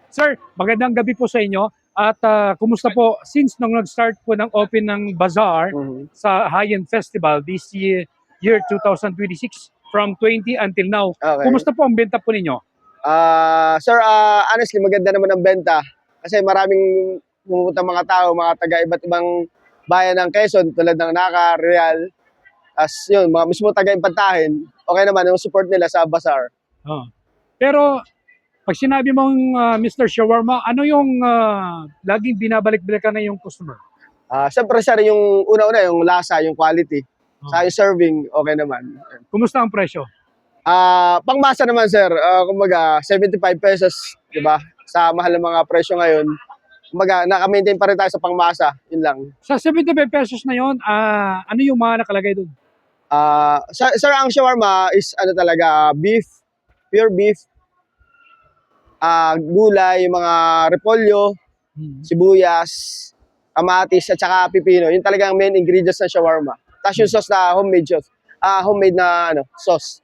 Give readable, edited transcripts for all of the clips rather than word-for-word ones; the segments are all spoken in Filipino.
Sir, magandang gabi po sa inyo. At kumusta po since nung nag-start po ng open ng bazaar sa High-End Festival this year 2026 from 20 until now. Okay. Kumusta po ang benta po ninyo? Sir, honestly, maganda naman ang benta. Kasi maraming pumupunta mga tao, mga taga iba't ibang bayan ng Quezon, tulad ng Naga, Real. As yun, mga mismo taga Impantahin, okay naman yung support nila sa bazaar. Oh. Pero pag sinabi mong Mr. Shawarma, ano yung laging binabalik-balikan na yung customer? Siyempre, sir, yung una-una, yung lasa, yung quality. Sa yung serving, okay naman. Kumusta ang presyo? Pangmasa naman, sir, kumbaga 75 pesos, di ba? Sa mahal ng mga presyo ngayon, kumbaga naka-maintain pa rin tayo sa pangmasa, yun lang. Sa 75 pesos na yun, ano yung mga nakalagay doon? Sir, ang shawarma is ano talaga, beef, pure beef, gulay, yung mga repolyo, sibuyas, kamatis, at saka pipino. Yun talagang main ingredients ng shawarma. Tapos yung sauce na homemade na sauce.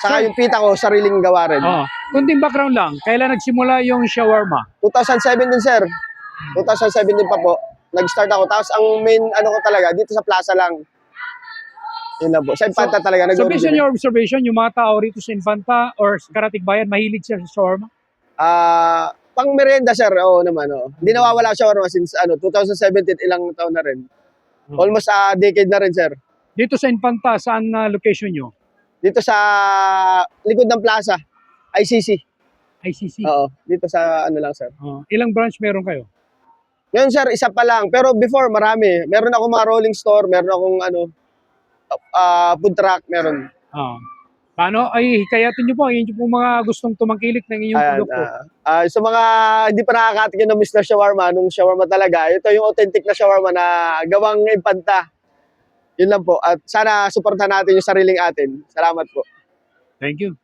Saka yung pita ko, sariling gawa rin. Kunting background lang, kailan nagsimula yung shawarma? 2007 din, sir. 2007 din pa po. Nag-start ako. Tapos ang main ko talaga, dito sa plaza lang. Yun na po. Sa Infanta talaga. So based on your observation, yung mga tao rito sa Infanta or sa Karatig Bayan, mahilig siya sa shawarma? Pang merienda, sir. Oo naman. Oo. Hindi nawawala ang shawarma since 2017, ilang taon na rin. Almost a decade na rin, sir. Dito sa Infanta, saan location nyo? Dito sa likod ng plaza, ICC. ICC? Oo. Dito sa lang, sir. Ilang branch meron kayo? Ngayon, sir, isa pa lang. Pero before, marami. Meron akong mga rolling store, meron akong food truck, meron. Paano? Ay, hikayatin nyo po. Yun po mga gustong tumangkilik ng inyong produkto. Sa mga hindi pa nakakatikin ng Mr. Shawarma, nung shawarma talaga, ito yung authentic na shawarma na gawang Infanta. Yun lang po. At sana supportahan natin yung sariling atin. Salamat po. Thank you.